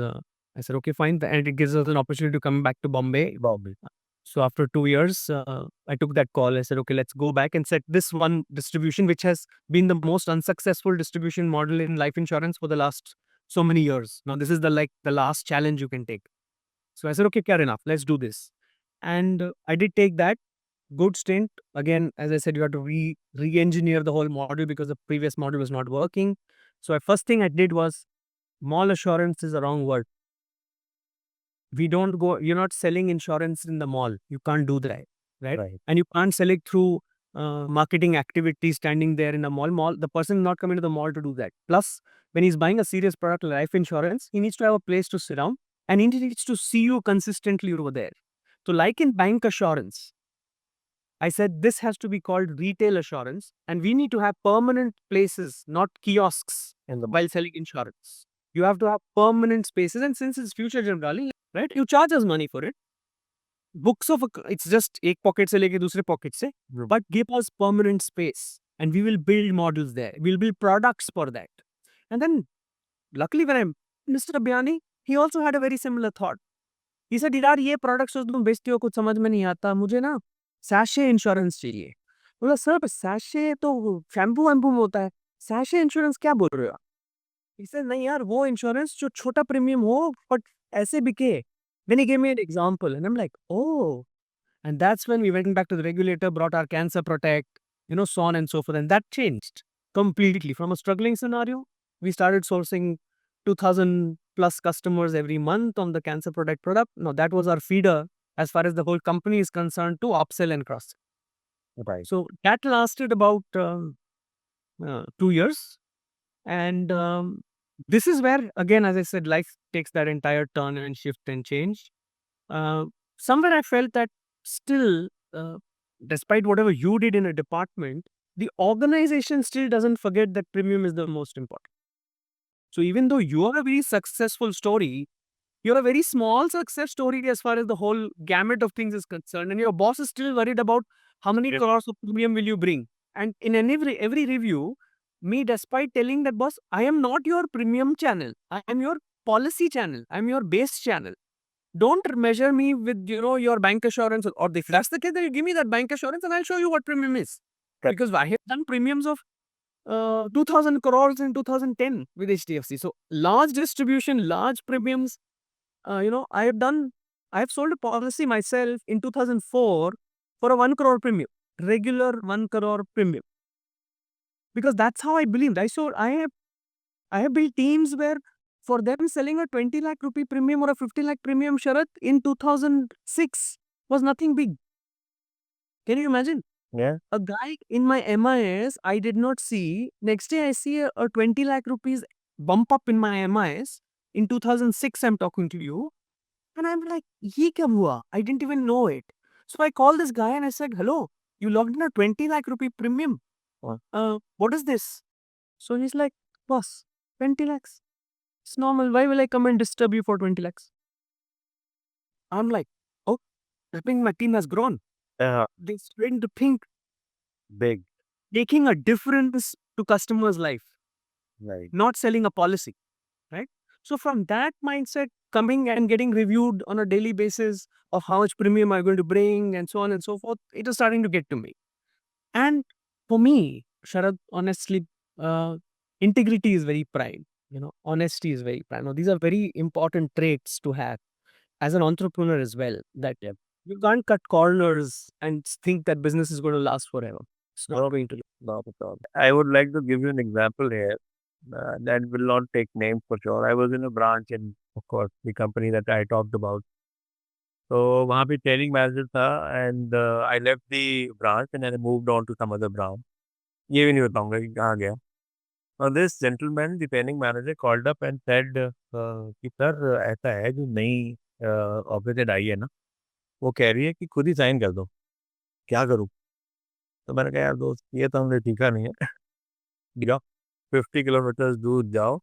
I said, okay, fine. And it gives us an opportunity to come back to Bombay. Bombay. So after 2 years, I took that call. I said, okay, let's go back and set this one distribution, which has been the most unsuccessful distribution model in life insurance for the last so many years. Now, this is the last challenge you can take. So I said, okay, fair enough. Let's do this. And I did take that good stint. Again, as I said, you have to re-engineer the whole model because the previous model was not working. So first thing I did was mall assurance is the wrong word. You're not selling insurance in the mall. You can't do that, right? Right. And you can't sell it through marketing activities standing there in the mall. The person is not coming to the mall to do that. Plus, when he's buying a serious product like life insurance, he needs to have a place to sit down and he needs to see you consistently over there. So like in bank assurance, I said this has to be called retail assurance and we need to have permanent places, not kiosks while selling insurance. You have to have permanent spaces, and since it's future generally, right, you charge us money for it. Books of it's just एक pocket से लेके दूसरे pocket से, but give us permanent space and we will build models there. We'll build products for that. And then luckily when Mr. Abhyani, he also had a very similar thought. He said, यार ये products जो तुम बेचते हो कुछ समझ में नहीं आता, मुझे ना sachet insurance चाहिए. बोला सर sachet तो शैम्पू वैम्पू में होता है, sachet insurance क्या बोल रहे हो? He said, नहीं यार वो insurance जो छोटा premium हो but ऐसे बिके. Then he gave me an example and I'm like, oh. And that's when we went back to the regulator, brought our Cancer Protect, so on and so forth. And that changed completely. From a struggling scenario, we started sourcing 2,000 plus customers every month on the Cancer Protect product. Now, that was our feeder as far as the whole company is concerned to upsell and cross. Right. So that lasted about 2 years. And this is where, again, as I said, life takes that entire turn and shift and change. Somewhere I felt that still, despite whatever you did in a department, the organization still doesn't forget that premium is the most important. So even though you are a very successful story, you're a very small success story as far as the whole gamut of things is concerned, and your boss is still worried about how many crores of premium will you bring. And in every review, me, despite telling that boss, I am not your premium channel, I am your policy channel, I'm your base channel. Don't measure me with your bank assurance, or if that's the case, then you give me that bank assurance and I'll show you what premium is. Correct. Because I have done premiums of 2000 crores in 2010 with HDFC. So large distribution, large premiums. I have sold a policy myself in 2004 for a 1 crore premium, regular 1 crore premium. Because that's how I believed. I have built teams where for them selling a 20 lakh rupee premium or a 50 lakh premium, Sharath, in 2006 was nothing big. Can you imagine? Yeah. A guy in my MIS, I did not see. Next day, I see a 20 lakh rupees bump up in my MIS. In 2006, I'm talking to you. And I'm like, ye kya hua? I didn't even know it. So I called this guy and I said, hello, you logged in a 20 lakh rupee premium. What is this? So he's like, boss, 20 lakhs. It's normal. Why will I come and disturb you for 20 lakhs? I'm like, oh, I think my team has grown. They're starting to think Big. making a difference to customers' life, Right. not selling a policy, right? So from that mindset, coming and getting reviewed on a daily basis of how much premium I'm going to bring and so on and so forth, it is starting to get to me. And for me, Sharad, honestly, integrity is very prime. Honesty is very prime. Now, these are very important traits to have as an entrepreneur as well. That you can't cut corners and think that business is going to last forever. It's not going to. Not at all. I would like to give you an example here that will not take names for sure. I was in a branch in, of course, the company that I talked about. So वहाँ पे training manager था and I left the branch and then I moved on to some other branch. ये भी नहीं बताऊंगा कि कहाँ गया. Now this gentleman, the training manager, called up and said कि सर ऐसा है जो नई ऑफिसर आई है ना, वो कह रही है कि खुद ही साइन कर दो. क्या करूँ? तो मैंने कहा यार दोस्त ये तो हमने सीखा नहीं है. जाओ 50 किलोमीटर दूर जाओ,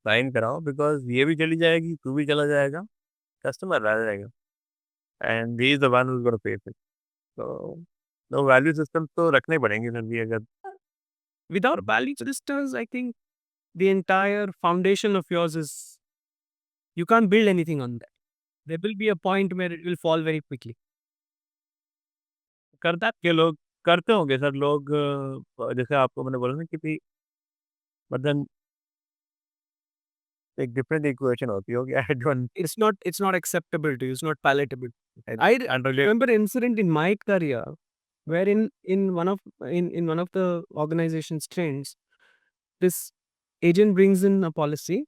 साइन कराओ, बिकॉज ये भी चली जाएगी, तू भी चला जाएगा, कस्टमर रह जाएगा, and he is the one who is gonna pay it. तो वैल्यू सिस्टम तो रखने पड़ेंगे सर भी अगर. Without value systems, I think the entire foundation of yours is You can't build anything on that. There will be a point where it will fall very quickly. करता के लोग करते होंगे सर लोग जैसे आपको मैंने बोला ना कि भी but then एक डिफरेंट इक्वेशन होती होगी I don't It's not acceptable to you. It's not palatable. I I can't relate. remember an incident in my career wherein in one of the organization's trends, this agent brings in a policy,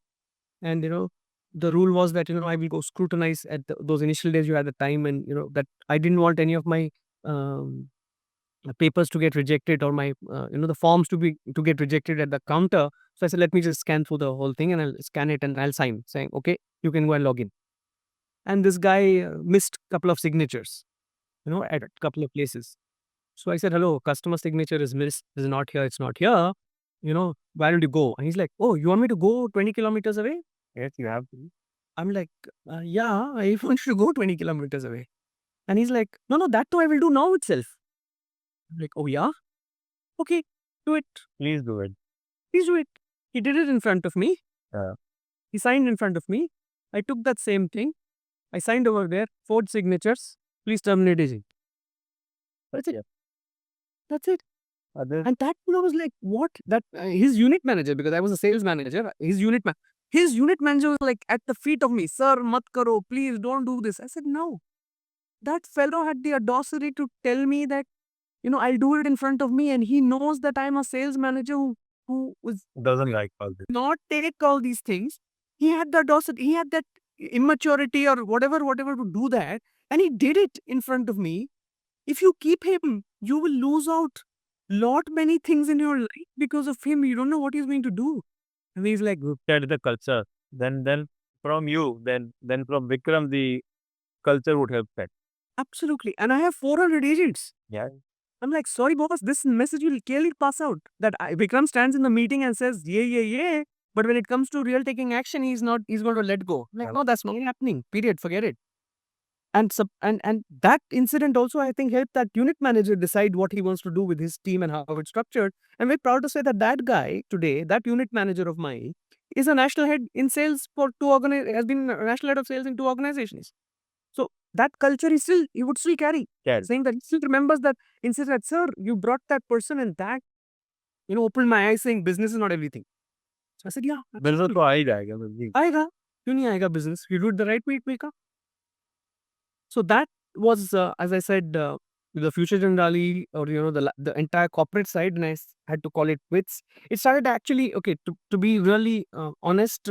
and the rule was that I will go scrutinize at those initial days you had the time, and that I didn't want any of my um, papers to get rejected, or my the forms to get rejected at the counter. So I said, let me just scan through the whole thing, and I'll scan it and I'll sign saying, okay, you can go and log in. And this guy missed couple of signatures, at a couple of places. So I said, hello, customer signature is missed, is not here, it's not here. Why don't you go? And he's like, oh, you want me to go 20 kilometers away? Yes, you have to. I'm like, yeah, I want you to go 20 kilometers away. And he's like, no, that too I will do now itself. I'm like, oh yeah? Okay, do it. Please do it. Please do it. He did it in front of me. Yeah. He signed in front of me. I took that same thing. I signed over there, 4 signatures. Please terminate agent. That's it. Yeah. That's it. Others, And that I was like, what? That his unit manager, because I was a sales manager, his unit manager was like at the feet of me, sir, mat karo, please don't do this. I said, no. That fellow had the audacity to tell me that, I'll do it in front of me, and he knows that I'm a sales manager who was doesn't like all this. not take all these things. He had the audacity, he had that immaturity or whatever to do that, and he did it in front of me. If you keep him, you will lose out lot many things in your life because of him. You don't know what he's going to do. And he's like, That is the culture. Then from you, then from Vikram, the culture would help that. absolutely. And I have 400 agents. Yeah. I'm like, sorry, boss, this message will clearly pass out. That Vikram stands in the meeting and says, yeah. But when it comes to real taking action, he's going to let go. I'm like, no, that's not happening. Period. Forget it. And that incident also, I think, helped that unit manager decide what he wants to do with his team and how it's structured. I'm very proud to say that guy today, that unit manager of mine, is a national head in sales for has been a national head of sales in 2 organizations. So that culture he would still carry. Yes. Saying that he still remembers that incident, sir, you brought that person, and that, opened my eyes, saying business is not everything. So I said, yeah. Business तो आ ही जाएगा बल्कि. आएगा. क्यों नहीं आएगा business? You do it the right way, it will come. So that was, as I said, the Future Generali, or the entire corporate side, and I had to call it quits. It started actually, okay, to be really honest.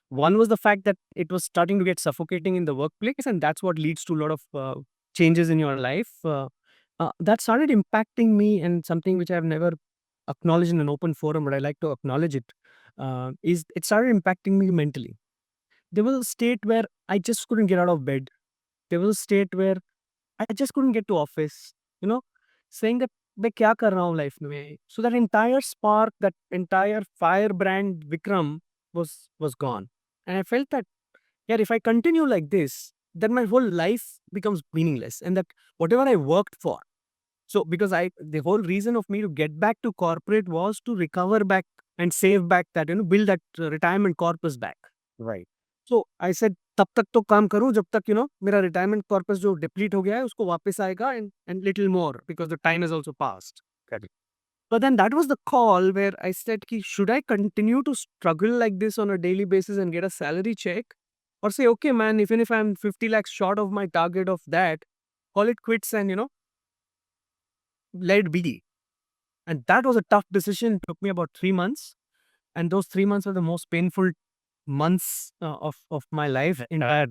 One was the fact that it was starting to get suffocating in the workplace, and that's what leads to a lot of changes in your life. That started impacting me, and something which I've never acknowledged in an open forum, but I like to acknowledge it. Is it started impacting me mentally. There was a state where I just couldn't get out of bed. There was a state where I just couldn't get to office, saying that मैं क्या कर रहा हूँ life में. So that entire spark, that entire firebrand Vikram was gone. And I felt that, yeah, if I continue like this, then my whole life becomes meaningless. And that whatever I worked for. So because the whole reason of me to get back to corporate was to recover back and save back that, build that retirement corpus back. Right. So I said, तब तक तो काम करूं जब तक मेरा retirement corpus जो deplete हो गया है उसको वापस आएगा, and little more, because the time has also passed. Correct. But then that was the call where I said, should I continue to struggle like this on a daily basis and get a salary check, or say, okay, man, even if I'm 50 lakhs short of my target of that, call it quits and let it be. And that was a tough decision. It took me about 3 months, and those 3 months were the most painful months of my life. Entire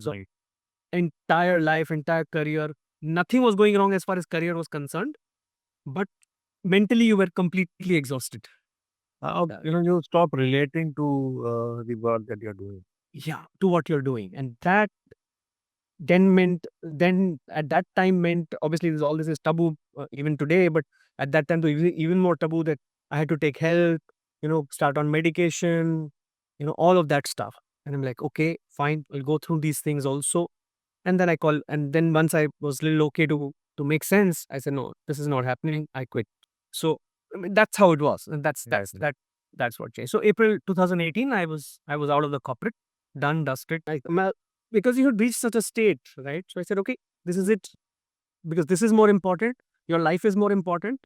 life, entire career. Nothing was going wrong as far as career was concerned, but mentally you were completely exhausted. You stop relating to the work that you're doing. Yeah, to what you're doing. And that then at that time meant, obviously all this is taboo even today, but at that time it was even more taboo, that I had to take help, start on medication, all of that stuff. And I'm like, okay, fine, I'll go through these things also. And then and then once I was a little okay to make sense, I said, no, this is not happening. I quit. So I mean, that's how it was. And that's what changed. So April 2018, I was out of the corporate. done, dusted. Because you had reached such a state, right? So I said, okay, this is it. Because this is more important. Your life is more important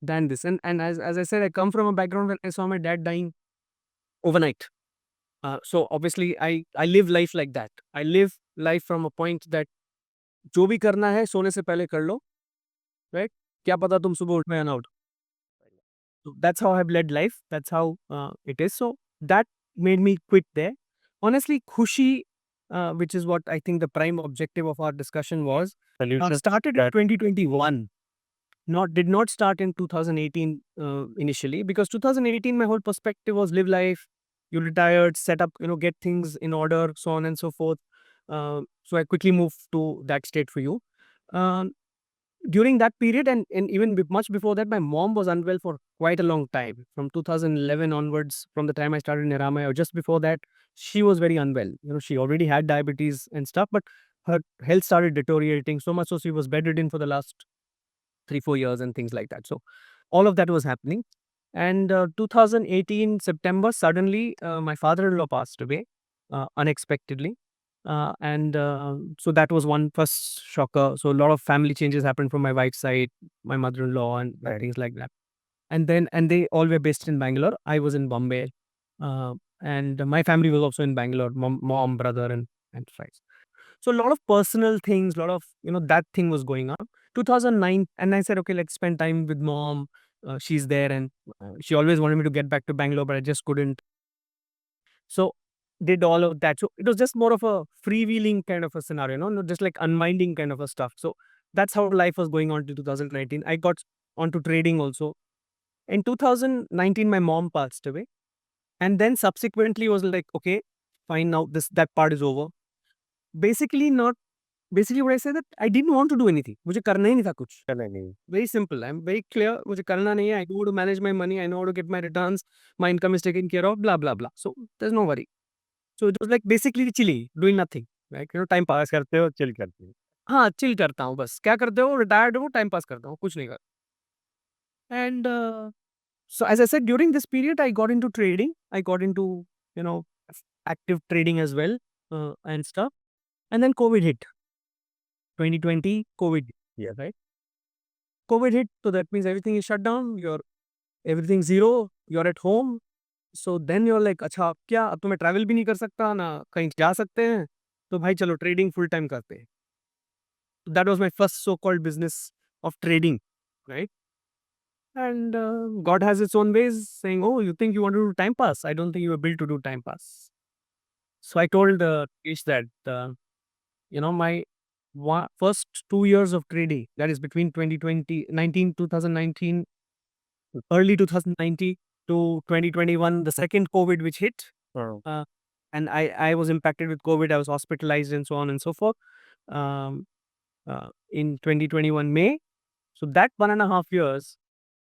than this. And as I said, I come from a background where I saw my dad dying overnight. So obviously, I live life like that. I live life from a point that जो भी करना है सोने से पहले कर लो, right? क्या पता तुम सुबह उठ में आना उठो. So that's how I've led life. That's how it is. So that made me quit there. Honestly, Khushi, which is what I think the prime objective of our discussion was, Solution started in that 2021. Did not start in 2018 initially, because 2018 my whole perspective was live life. You retired, set up, get things in order, so on and so forth. So I quickly moved to that state for you. Um, During that period, and even much before that, my mom was unwell for quite a long time. From 2011 onwards, from the time I started Niramaya, or just before that, she was very unwell. She already had diabetes and stuff, but her health started deteriorating so much so she was bedridden for the last 3-4 years and things like that. So all of that was happening. And 2018 September, suddenly my father-in-law passed away unexpectedly. So that was one first shocker. So a lot of family changes happened from my wife's side, my mother-in-law and Right. things like that. And they all were based in Bangalore. I was in Bombay. And my family was also in Bangalore, mom, brother and friends. So a lot of personal things, a lot of, that thing was going on. 2009, and I said, okay, let's spend time with mom. She's there, and she always wanted me to get back to Bangalore, but I just couldn't. So did all of that. So it was just more of a freewheeling kind of a scenario, not just like unwinding kind of a stuff. So that's how life was going on to 2019. I got onto trading also. In 2019, my mom passed away. And then subsequently was like, okay, fine, now that part is over. Basically what I said, that I didn't want to do anything. मुझे करना ही नहीं था कुछ. करना नहीं. Very simple. I'm very clear. मुझे करना नहीं है. I know how to manage my money. I know how to get my returns. My income is taken care of. Blah blah blah. So there's no worry. So it was like basically chilling, doing nothing. Like time pass. करते हो, chill करते हो. हाँ, chill करता हूँ बस. क्या करते हो? Retired हो, time pass करता हूँ. कुछ नहीं करता. And so as I said, during this period, I got into trading. I got into active trading as well and stuff. And then COVID hit. 2020 COVID. Yeah. Right. COVID hit, so that means everything is shut down. Everything zero. You're at home. So then you're like, अच्छा अब क्या? अब तो मैं travel भी नहीं कर सकता ना कहीं जा सकते हैं. तो भाई चलो trading full time करते हैं. That was my first so-called business of trading, right? And God has its own ways, saying, "Oh, you think you want to do time pass? I don't think you were built to do time pass." So I told Ish that my first 2 years of trading, that is between 2019, early 2019 to 2021, the second COVID which hit, and I was impacted with COVID. I was hospitalized and so on and so forth. In 2021 May, so that 1.5 years,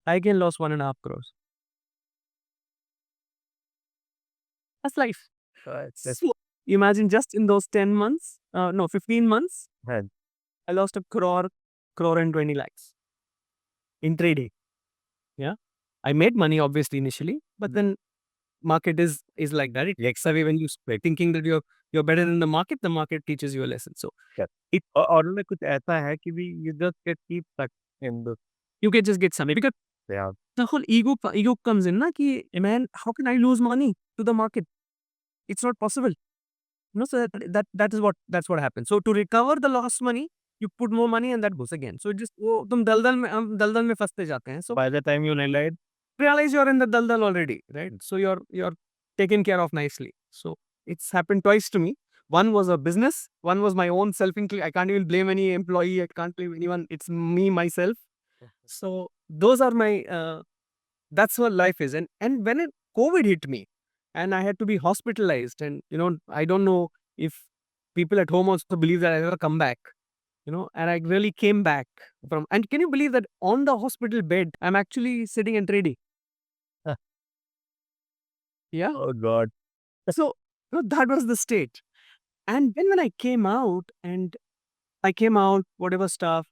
I again lost 1.5 crores. That's life. That's So imagine just in those 15 months, had. I lost a crore and 20 lakhs in trading. Yeah. I made money obviously initially, but then market is like that. It takes away when you thinking that you're better than the market teaches you a lesson. So और उनमें कुछ ऐसा है कि भी you just get keep stuck in the. you can just get something because Yeah. the whole ego comes in, na ki, man, how can I lose money to the market? It's not possible. So that's what happens. So to recover the lost money, you put more money and that goes again. So it just वो तुम दलदल में फंसते जाते हैं. So By the time you realize you're in the daldal already, right? So you're taken care of nicely. So it's happened twice to me. One was a business. One was my own I can't even blame any employee. I can't blame anyone. It's me, myself. So those are my, that's what life is. And when COVID hit me and I had to be hospitalized, and, I don't know if people at home also believe that I ever come back, and I really came back and can you believe that on the hospital bed, I'm actually sitting and trading? Yeah. Oh God. So that was the state. And then when I came out, whatever stuff,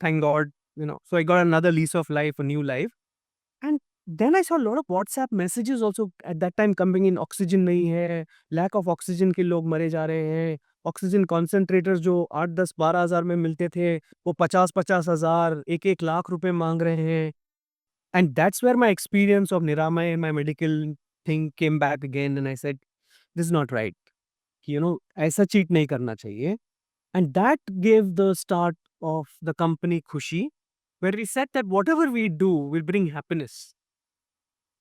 thank God, so I got another lease of life, a new life. And then I saw a lot of WhatsApp messages also at that time coming in, oxygen नहीं है, lack of oxygen के लोग मरे जा रहे हैं, oxygen concentrators जो 8, 10, 12,000 में मिलते थे, वो 50-50 हज़ार, 1-1 लाख रुपए माँग रहे हैं। And that's where my experience of Niramay and my medical thing came back again, and I said, "This is not right." ऐसा cheat नहीं करना चाहिए. And that gave the start of the company Khushi, where we said that whatever we do will bring happiness.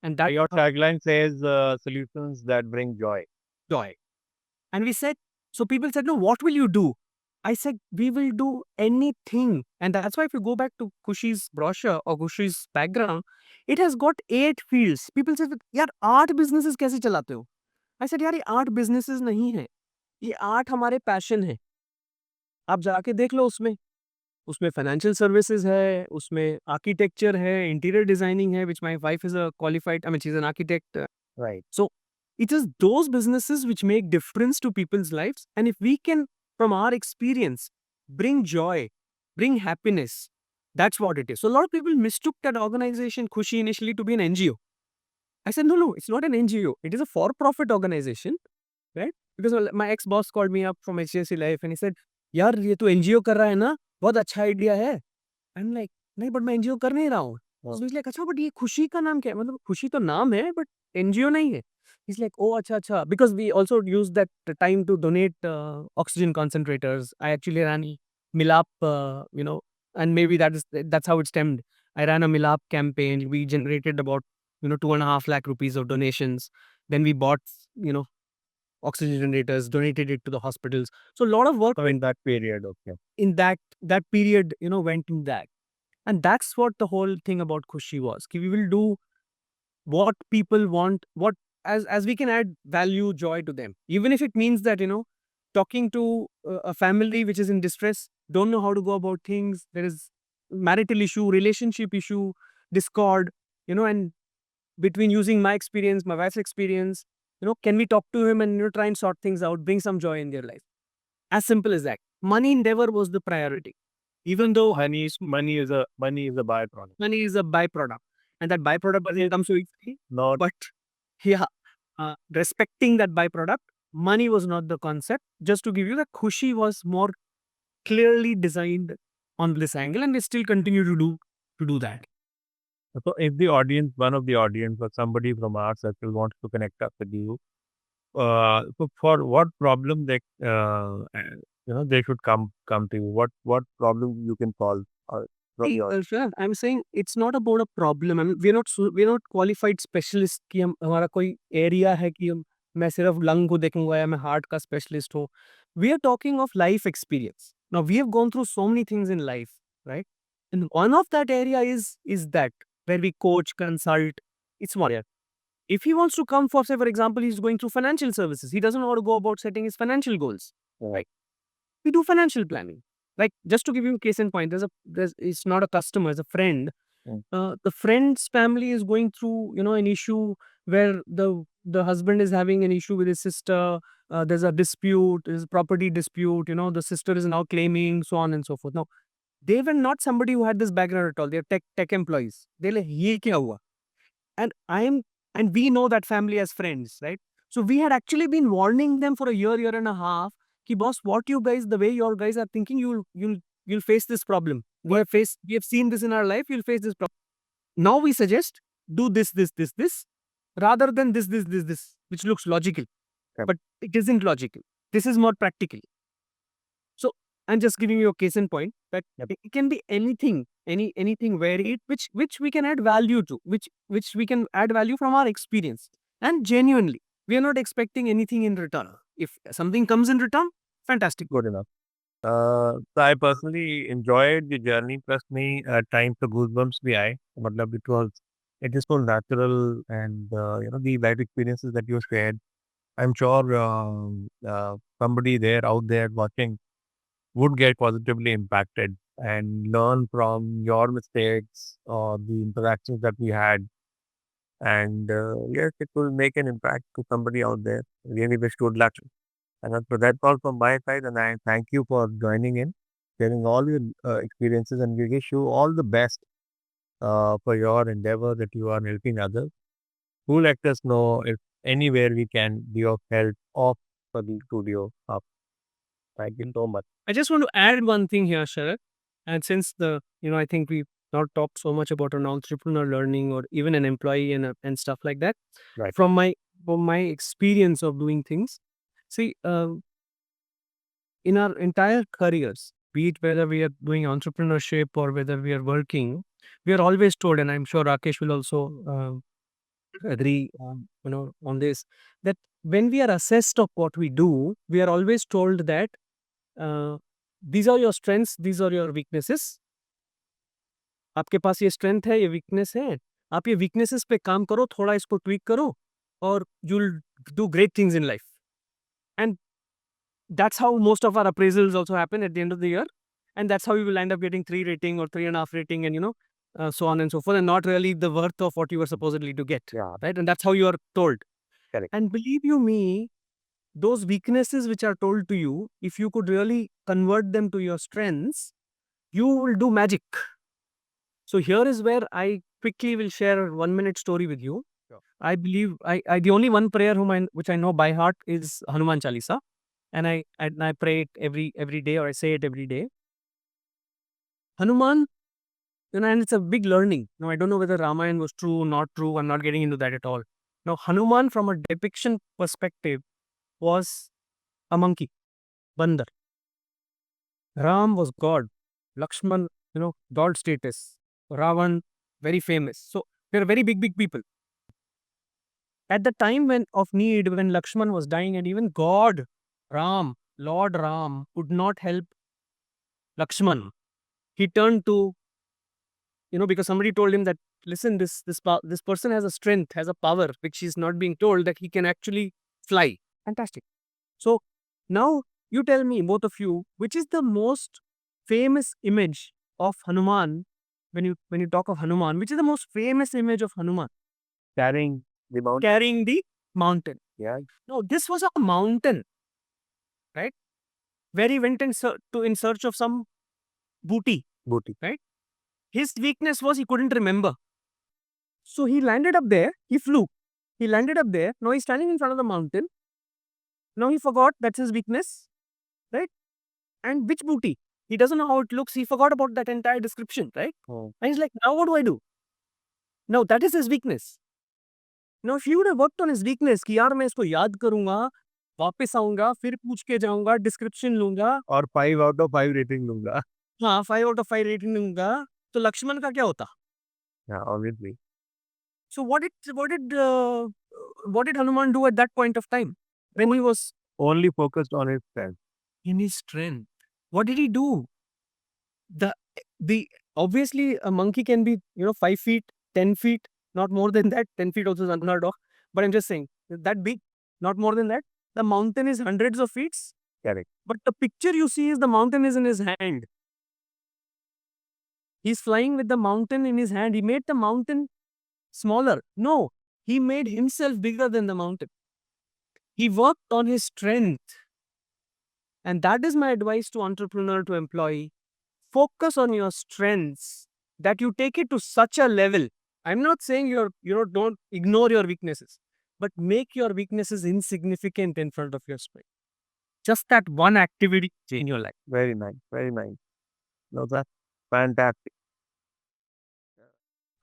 And that Your tagline says solutions that bring joy. joy. And we said, so people said, no, what will you do? I said, we will do anything. And that's why if you go back to Khushi's brochure or Khushi's background, it has got 8 fields. People said, यार 8 businesses कैसे चलाते हो? I said, यार ये 8 businesses नहीं है. ये 8 हमारे passion है. आप जाके देख लो उसमें. उसमें फाइनेंशियल सर्विसेज है, उसमें आर्किटेक्चर है, इंटीरियर डिजाइनिंग है, which my wife is a qualified, I mean she is an architect. Right. So it is those businesses which make difference to people's lives, and if we can, from our experience, bring joy, bring happiness, that's what it is. So a lot of people mistook that organization Khushi initially to be an NGO. I said, no, it's not an NGO. It is a for-profit organization, right? Because my ex-boss called me up from HDFC Life and he said, यार ये तो NGO कर रहा है ना, बहुत अच्छा idea है. आई एम लाइक, नहीं बट मैं एनजीओ कर नहीं रहा हूँ. So he's like, अच्छा बट ये खुशी का नाम क्या है? मतलब खुशी तो नाम है बट एनजीओ नहीं है. He's like, oh अच्छा अच्छा, because we also used that time to donate oxygen concentrators. I actually ran Milap, and maybe that's how it stemmed. I ran a Milap campaign. We generated about 2.5 lakh rupees of donations. Then we bought oxygen generators, donated it to the hospitals. So a lot of work So in that period, okay. in that period, went in that. And that's what the whole thing about Khushi was. Ki we will do what people want, what as we can add value, joy to them. Even if it means that, talking to a family which is in distress, don't know how to go about things, there is marital issue, relationship issue, discord, and between using my experience, my wife's experience, can we talk to him and try and sort things out, bring some joy in their life? As simple as that. Money never was the priority, even though Money is a byproduct. money is a byproduct, and that byproduct doesn't come so easily. Not But yeah, respecting that byproduct, money was not the concept. Just to give you, the Khushi was more clearly designed on this angle, and we still continue to do that. so if one of the audience or somebody from our circle wants to connect up with you, so for what problem they should come to you. What problem you can solve? From See, your sir, I'm saying it's not about a problem. I mean, we're not qualified specialist कि हमारा कोई area है कि मैं सिर्फ lung को देखूंगा या मैं heart का specialist हूँ. We are talking of life experience. Now we have gone through so many things in life, right? And one of that area is that where we coach, consult. It's one area. If he wants to come say for example, he's going through financial services. He doesn't know how to go about setting his financial goals. Right. We do financial planning. Like, just to give you a case in point, it's not a customer, it's a friend. The friend's family is going through, an issue where the husband is having an issue with his sister. There's a dispute, there's a property dispute. The sister is now claiming, so on and so forth. Now, they were not somebody who had this background at all. They're tech employees. They're like, ye kya hua? And we know that family as friends, right? So we had actually been warning them for a year and a half. Ki boss, what you guys, the way your guys are thinking, you'll face this problem. We have seen this in our life. You'll face this problem. Now we suggest do this, rather than this, which looks logical, Yep. but it isn't logical. This is more practical. So I'm just giving you a case in point that Yep. it can be anything, anything varied, which we can add value to, which we can add value from our experience. And genuinely, we are not expecting anything in return. If something comes in return, fantastic. Good enough. So I personally enjoyed the journey. Trust me, at times the goosebumps bhi aaye. Matlab it is so natural, and the life experiences that you shared. I'm sure somebody out there watching would get positively impacted and learn from your mistakes or the interactions that we had. And yes, it will make an impact to somebody out there. Really wish good luck. And so that's all from my side. And I thank you for joining in, sharing all your experiences, and we wish you all the best for your endeavor that you are helping others. Do let us know if anywhere we can be of help off for the studio. Thank you so much. I just want to add one thing here, Sharat. And since I think we've not talked so much about an entrepreneur learning or even an employee and stuff like that. Right. From my experience of doing things, see, in our entire careers, be it whether we are doing entrepreneurship or whether we are working, we are always told, and I'm sure Rakesh will also agree on this, that when we are assessed of what we do, we are always told that uh, these are your strengths, these are your weaknesses. आपके पास ये strength है, ये weakness है, आप ये weaknesses पे काम करो, थोड़ा इसको ट्वीक करो, और you'll do great things in life. And that's how most of our appraisals also happen at the end of the year. And that's how you will end up getting 3 rating or 3.5 rating, and so on and so forth, and not really the worth of what you were supposedly to get. Yeah. Right? And that's how you are told. Correct. And believe you me, those weaknesses which are told to you, if you could really convert them to your strengths, you will do magic. So here is where I quickly will share a 1-minute story with you. Sure. I believe I the only one prayer which I know by heart is Hanuman Chalisa, and I pray it every day, or I say it every day. Hanuman, and it's a big learning. Now I don't know whether Ramayana was true, not true. I'm not getting into that at all. Now Hanuman, from a depiction perspective, was a monkey, Bandar. Ram was God. Lakshman, God status. Ravan, very famous. So they're very big people. At the time of need, when Lakshman was dying, and even God, Ram, Lord Ram, could not help Lakshman. He turned to, because somebody told him that, listen, this person has a strength, has a power, which is not being told, that he can actually fly. Fantastic. So now you tell me, both of you, which is the most famous image of Hanuman? When you talk of Hanuman, which is the most famous image of Hanuman? Carrying the mountain. Carrying the mountain. Yeah. No, this was a mountain, right? Where he went in search of some booty. Booty. Right? His weakness was he couldn't remember. So he landed up there. He flew. He landed up there. Now he's standing in front of the mountain. Now he forgot that's his weakness, right? And which booty? He doesn't know how it looks. He forgot about that entire description, right? Oh. And he's like, now what do I do? Now that is his weakness. Now if you would have worked on his weakness, कि यार मैं इसको याद करूंगा, वापस आऊंगा, फिर पूछ के जाऊंगा, डिस्क्रिप्शन लूंगा, और 5 out of 5 रेटिंग दूंगा. हाँ 5 out of 5 रेटिंग लूंगा, तो लक्ष्मण का क्या होता? Yeah, obviously. So what did Hanuman do at that point of time when he was Only focused on his strength. in his strength? What did he do? The obviously a monkey can be 5 feet, 10 feet, not more than that. 10 feet also is unheard of. But I'm just saying that big, not more than that. The mountain is hundreds of feet. Correct. But the picture you see is the mountain is in his hand. He's flying with the mountain in his hand. He made the mountain smaller. No, he made himself bigger than the mountain. He worked on his strength. And that is my advice to entrepreneur, to employee. Focus on your strengths, that you take it to such a level. I'm not saying don't ignore your weaknesses, but make your weaknesses insignificant in front of your strength. Just that one activity in your life. Very nice. Very nice. No, that's fantastic.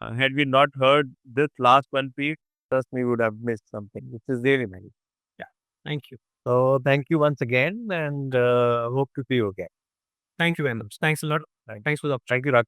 Had we not heard this last one piece, trust me, we would have missed something, which is really nice. Thank you. So thank you once again, and hope to see you again. Thank you very much. Thanks a lot. Thanks for the Thank you, Rak.